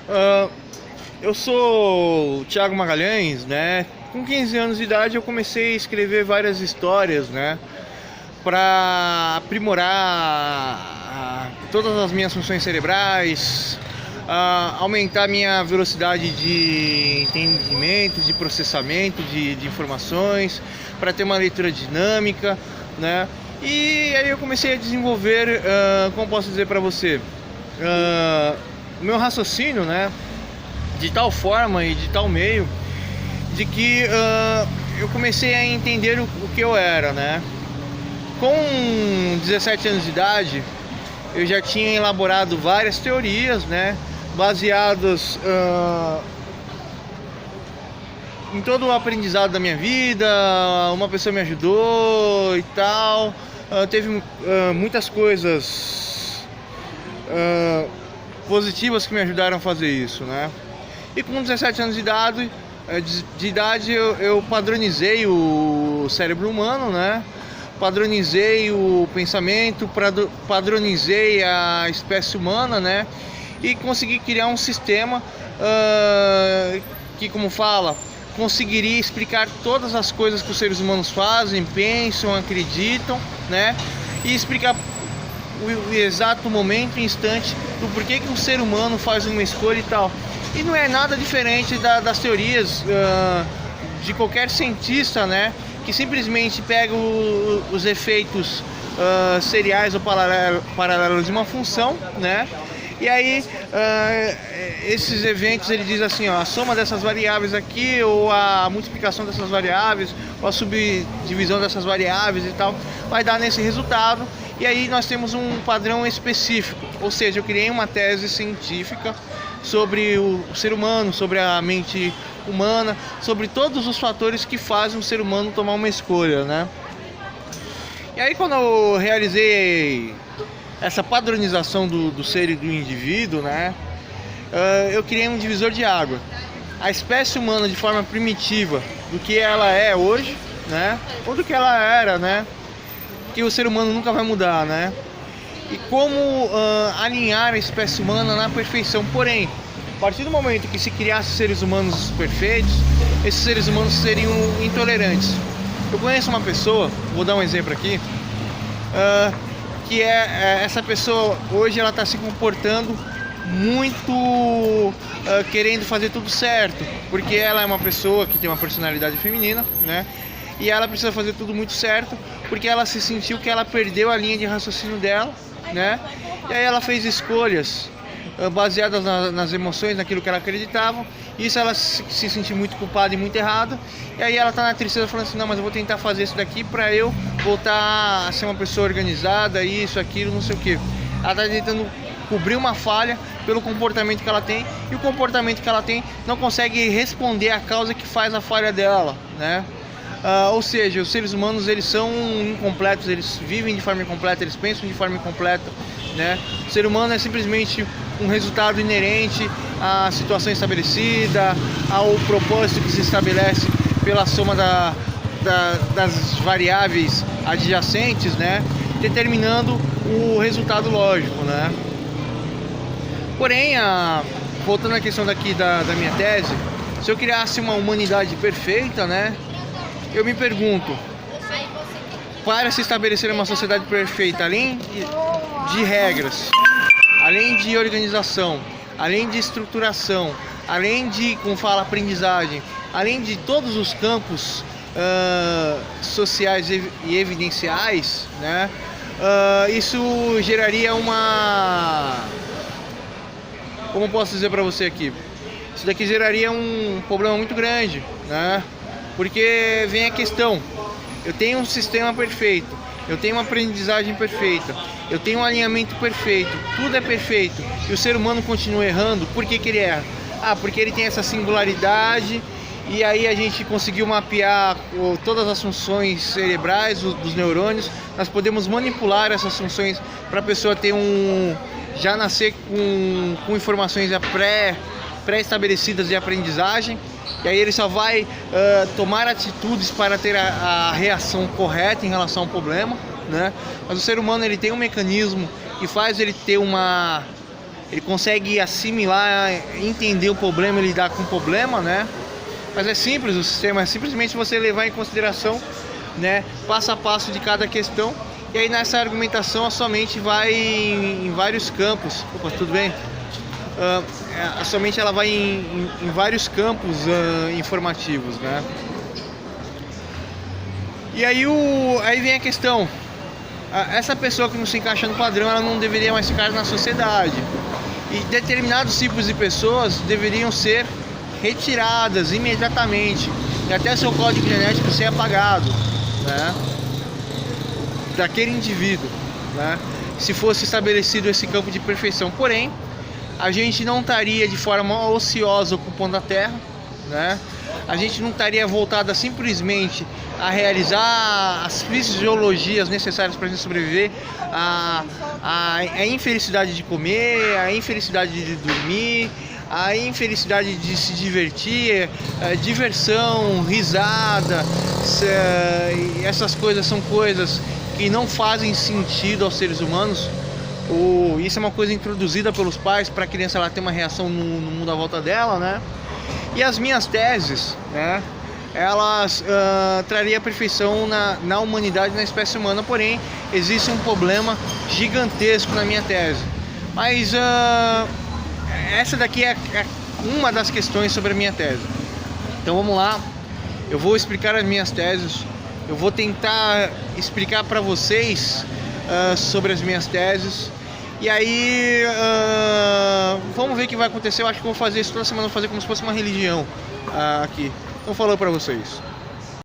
Ah, eu sou o Thiago Magalhães, né? Com 15 anos de idade eu comecei a escrever várias histórias, né? Para aprimorar todas as minhas funções cerebrais, aumentar minha velocidade de entendimento, de processamento de informações, para ter uma leitura dinâmica, né? E aí eu comecei a desenvolver, como posso dizer para você, o meu raciocínio, né? De tal forma e de tal meio, de que eu comecei a entender o que eu era, né? Com 17 anos de idade, eu já tinha elaborado várias teorias, né? Baseadas em todo o aprendizado da minha vida. Uma pessoa me ajudou e tal. Teve muitas coisas positivas que me ajudaram a fazer isso, né? E com 17 anos de idade eu padronizei o cérebro humano, né? Padronizei o pensamento, padronizei a espécie humana, né? E consegui criar um sistema que, como fala, conseguiria explicar todas as coisas que os seres humanos fazem, pensam, acreditam, né? E explicar o exato momento, instante, do porquê que um ser humano faz uma escolha e tal. E não é nada diferente das teorias de qualquer cientista, né? Que simplesmente pega os efeitos seriais ou paralelos de uma função, né? E aí esses eventos ele diz assim, ó, a soma dessas variáveis aqui, ou a multiplicação dessas variáveis, ou a subdivisão dessas variáveis e tal, vai dar nesse resultado. E aí nós temos um padrão específico, ou seja, eu criei uma tese científica sobre o ser humano, sobre a mente humana, sobre todos os fatores que fazem um ser humano tomar uma escolha, né? E aí quando eu realizei essa padronização do ser e do indivíduo, né? Eu criei um divisor de água. A espécie humana de forma primitiva, do que ela é hoje, né? Ou do que ela era, né? Que o ser humano nunca vai mudar, né? E como alinhar a espécie humana na perfeição. Porém, a partir do momento que se criasse seres humanos perfeitos, esses seres humanos seriam intolerantes. Eu conheço uma pessoa, vou dar um exemplo aqui, que essa pessoa hoje ela está se comportando muito querendo fazer tudo certo, porque ela é uma pessoa que tem uma personalidade feminina, né? E ela precisa fazer tudo muito certo, porque ela se sentiu que ela perdeu a linha de raciocínio dela, né? E aí ela fez escolhas baseadas nas emoções, naquilo que ela acreditava. Isso ela se sentiu muito culpada e muito errada. E aí ela tá na tristeza falando assim, não, mas eu vou tentar fazer isso daqui pra eu voltar a ser uma pessoa organizada, isso, aquilo, não sei o que. Ela tá tentando cobrir uma falha pelo comportamento que ela tem, e o comportamento que ela tem não consegue responder à causa que faz a falha dela, né? Ou seja, os seres humanos eles são incompletos, eles vivem de forma incompleta, eles pensam de forma incompleta, né? O ser humano é simplesmente um resultado inerente à situação estabelecida, ao propósito que se estabelece pela soma das variáveis adjacentes, né? Determinando o resultado lógico, né? Porém, voltando à questão daqui da minha tese, se eu criasse uma humanidade perfeita, né? Eu me pergunto, para se estabelecer uma sociedade perfeita, além de regras, além de organização, além de estruturação, além de, como fala, aprendizagem, além de todos os campos sociais e evidenciais, né? Isso geraria como posso dizer para você aqui? Isso daqui geraria um problema muito grande, né? Porque vem a questão, eu tenho um sistema perfeito, eu tenho uma aprendizagem perfeita, eu tenho um alinhamento perfeito, tudo é perfeito, e o ser humano continua errando. Por que ele erra? Porque ele tem essa singularidade, e aí a gente conseguiu mapear todas as funções cerebrais dos neurônios. Nós podemos manipular essas funções para a pessoa ter já nascer com informações pré-estabelecidas de aprendizagem. E aí ele só vai tomar atitudes para ter a reação correta em relação ao problema, né? Mas o ser humano ele tem um mecanismo que faz ele ter uma ele consegue assimilar, entender o problema e lidar com o problema, né? Mas é simples o sistema, é simplesmente você levar em consideração, né, passo a passo de cada questão. E aí nessa argumentação a sua mente vai em vários campos. Opa, tudo bem? A sua mente ela vai em vários campos informativos, né? E aí, aí vem a questão. Essa pessoa que não se encaixa no padrão, ela não deveria mais ficar na sociedade. E determinados tipos de pessoas deveriam ser retiradas imediatamente. E até seu código genético ser apagado, né, daquele indivíduo, né, se fosse estabelecido esse campo de perfeição. Porém, a gente não estaria de forma ociosa ocupando a Terra, né? A gente não estaria voltada simplesmente a realizar as fisiologias necessárias para a gente sobreviver, a infelicidade de comer, a infelicidade de dormir, a infelicidade de se divertir, diversão, risada. Essas coisas são coisas que não fazem sentido aos seres humanos. Isso é uma coisa introduzida pelos pais para a criança ela ter uma reação no mundo à volta dela, né? E as minhas teses, né, elas trariam a perfeição na humanidade, na espécie humana. Porém, existe um problema gigantesco na minha tese. Mas essa daqui é uma das questões sobre a minha tese. Então vamos lá, eu vou explicar as minhas teses. Eu vou tentar explicar para vocês sobre as minhas teses. E aí, vamos ver o que vai acontecer. Eu acho que eu vou fazer isso toda semana, vou fazer como se fosse uma religião aqui. Então, falou para vocês.